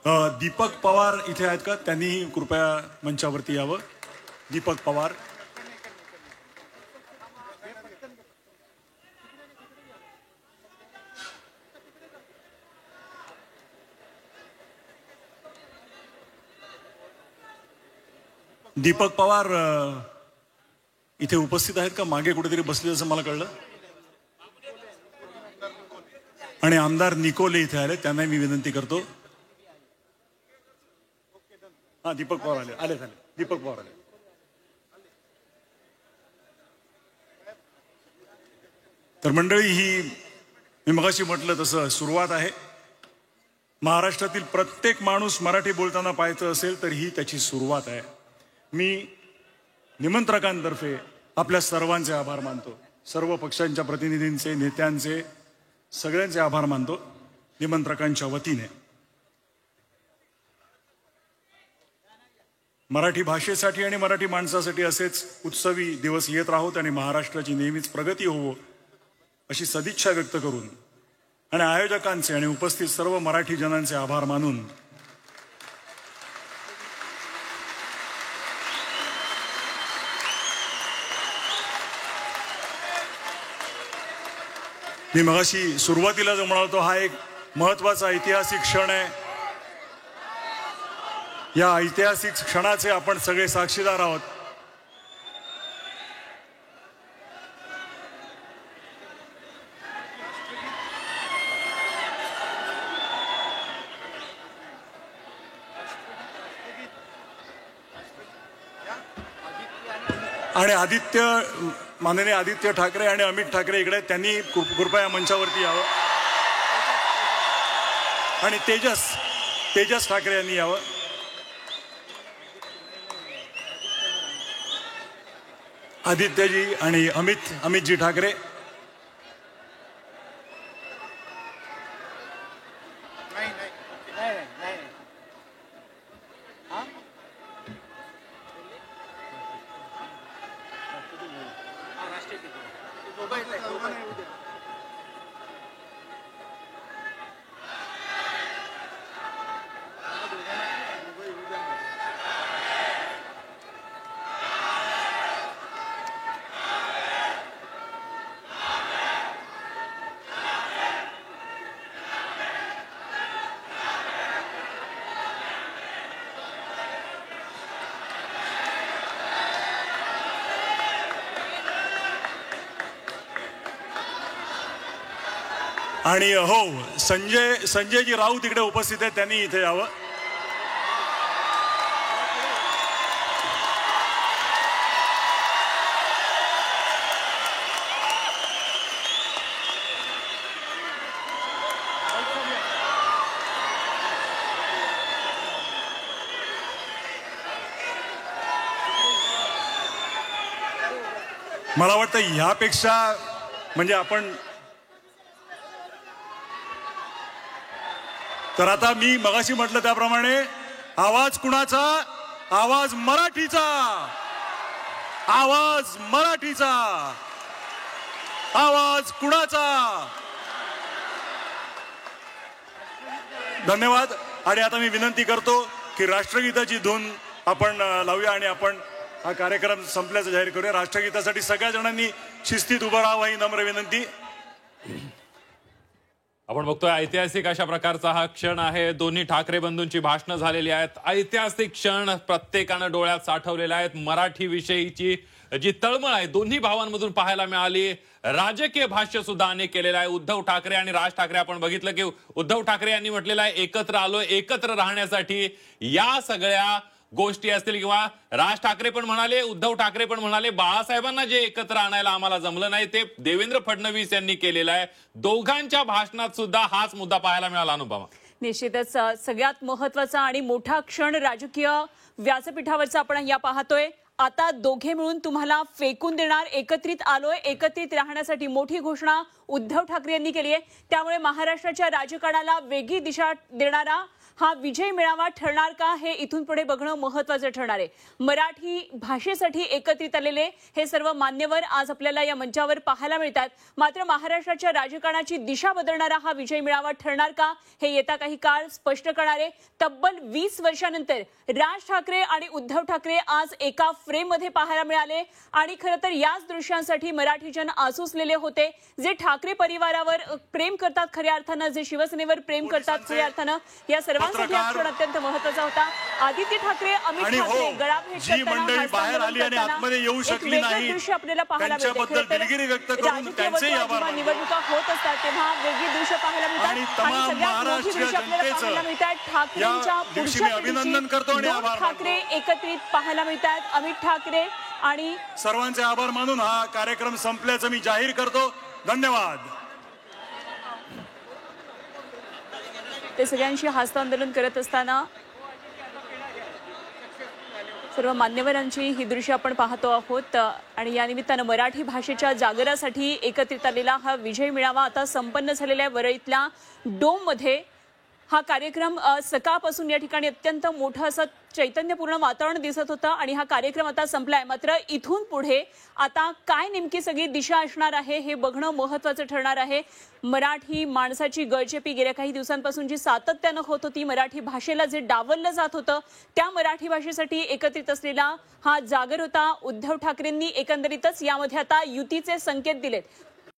दीपक पवार इथे आहेत का? त्यांनी कृपया मंचावरती यावं. दीपक पवार. दीपक पवार इथे उपस्थित आहेत का? मागे कुठेतरी बसले असं मला कळलं. आणि आमदार निकोले इथे आले, त्यांना मी विनंती करतो. हा, दीपक पवार आले. दीपक पवार आले. तर मंडळी, ही मी मगाशी म्हटलं तसं सुरुवात आहे. महाराष्ट्रातील प्रत्येक माणूस मराठी बोलताना पाहायचं असेल तर ही त्याची सुरुवात आहे. मी निमंत्रकांतर्फे आपल्या सर्वांचे आभार मानतो. सर्व पक्षांच्या प्रतिनिधींचे, नेत्यांचे, सगळ्यांचे आभार मानतो निमंत्रकांच्या वतीने. मराठी भाषेसाठी आणि मराठी माणसासाठी असेच उत्सवी दिवस येत राहोत आणि महाराष्ट्राची नेहमीच प्रगती होवो अशी सदिच्छा व्यक्त करून आणि आयोजकांचे आणि उपस्थित सर्व मराठी जनांचे आभार मानून मी मगाशी सुरुवातीला जो म्हणालो हा एक महत्वाचा ऐतिहासिक क्षण आहे. या ऐतिहासिक क्षणाचे आपण सगळे साक्षीदार आहोत. आणि माननीय आदित्य ठाकरे आणि अमित ठाकरे इकडे, त्यांनी कृपया मंचावरती यावं. आणि तेजस ठाकरे यांनी यावं. आदित्यजी आणि अमितजी ठाकरे. आणि हो, संजयजी राऊत इकडे उपस्थित आहेत, त्यांनी इथे यावं. मला वाटतं ह्यापेक्षा म्हणजे आपण तर आता मी मगाशी म्हटलं त्याप्रमाणे आवाज कुणाचा? आवाज मराठीचा. आवाज मराठीचा. आवाज कुणाचा? धन्यवाद. आणि आता मी विनंती करतो की राष्ट्रगीताची धून आपण लावूया आणि आपण हा कार्यक्रम संपल्याचं जाहीर करूया. राष्ट्रगीतासाठी सगळ्या जणांनी शिस्तीत उभं राहावं ही नम्र विनंती. आपण बघतोय ऐतिहासिक अशा प्रकारचा हा क्षण आहे. दोन्ही ठाकरे बंधूंची भाषणं झालेली आहेत. ऐतिहासिक क्षण प्रत्येकानं डोळ्यात साठवलेला आहेत. मराठी विषयीची जी तळमळ आहे दोन्ही भावांमधून पाहायला मिळाली. राजकीय भाष्य सुद्धा अनेक केलेलं आहे. उद्धव ठाकरे आणि राज ठाकरे, आपण बघितलं की उद्धव ठाकरे यांनी म्हटलेलं आहे एकत्र आलोय एकत्र राहण्यासाठी. या सगळ्या गोष्टी असतील किंवा राज ठाकरे पण म्हणाले, उद्धव ठाकरे पण म्हणाले, बाळासाहेबांना जे एकत्र आणायला आम्हाला जमलं नाही ते देवेंद्र फडणवीस यांनी केलेलं आहे. दोघांच्या भाषणात सुद्धा हाच मुद्दा पाहायला मिळाला. अनुपमा, निश्चितच सगळ्यात महत्वाचा आणि मोठा क्षण राजकीय व्यासपीठावरचा आपण या पाहतोय. आता दोघे मिळून तुम्हाला फेकून देणार, एकत्रित आलोय एकत्रित राहण्यासाठी मोठी घोषणा उद्धव ठाकरे यांनी केली आहे. त्यामुळे महाराष्ट्राच्या राजकारणाला वेगळी दिशा देणारा हा विजय मेळावा ठरणार का हे इथून पुढे बघणं महत्त्वाचं ठरणार आहे। मराठी भाषेसाठी एकत्रित आलेले हे सर्व मान्यवर आज आपल्याला या मंचावर पाहायला मिळतात। मात्र महाराष्ट्राच्या राजकारणाची दिशा बदलणारा हा विजय मेळावा ठरणार का हे येता काही काळ स्पष्ट करणार आहे। तब्बल 20 वर्षांनंतर राज ठाकरे आणि उद्धव ठाकरे आज एका फ्रेम मध्ये पाहायला मिळाले आणि खरं तर याच दृश्यांसाठी मराठी जन आसुसलेले होते। जे ठाकरे परिवारावर प्रेम करतात खऱ्या अर्थानं, जे शिवसेनेवर प्रेम करतात खऱ्या अर्थानं, या सर्वांसाठी हा क्षण अत्यंत महत्त्वाचा होता। आदित्य ठाकरे, अमित ठाकरे गळाभेट जी मंडळी बाहेर आली आणि आतमध्ये येऊ शकली नाही दृश्य आपल्याला पाहायला त्यांच्याबद्दल दिलगिरी व्यक्त करून त्यांचेही आभार मानतो। निवडणुका होत असतात तेव्हा वेगळी दृश्य पाहायला मिळतात आणि तमाम महाराष्ट्रीय जनतेचं या दिवशी मी अभिनंदन करतो आणि आभार मानतो। ठाकरे एकत्रित पाहायला मिळतात, अमित ठाकरे आणि सर्वांचे आभार मानून हा कार्यक्रम संपल्याचं मी जाहीर करतो। धन्यवाद। ते सगळ्यांशी हस्तांदोलन करत असताना सर्व मान्यवरांची ही दृश्य आपण पाहतो आहोत आणि या निमित्तानं मराठी भाषेच्या जागरासाठी एकत्रित आलेला हा विजय मेळावा आता संपन्न झालेला आहे। वरळीतल्या डोम मध्ये हा कार्यक्रम सकाळपासून या ठिकाणी अत्यंत मोठं असं चैतन्यपूर्ण वातावरण दिसत होतं आणि हा कार्यक्रम आता संपलाय। मात्र इथून पुढे आता काय नेमकी सगळी दिशा असणार आहे हे बघणं महत्त्वाचं ठरणार आहे। मराठी माणसाची गळचेपी गेल्या काही दिवसांपासून जी सातत्यानं होत होती, मराठी भाषेला जे डावललं जात होतं, त्या मराठी भाषेसाठी एकत्रित असलेला हा जागर होता। उद्धव ठाकरेंनी एकंदरीतच यामध्ये आता युतीचे संकेत दिलेत।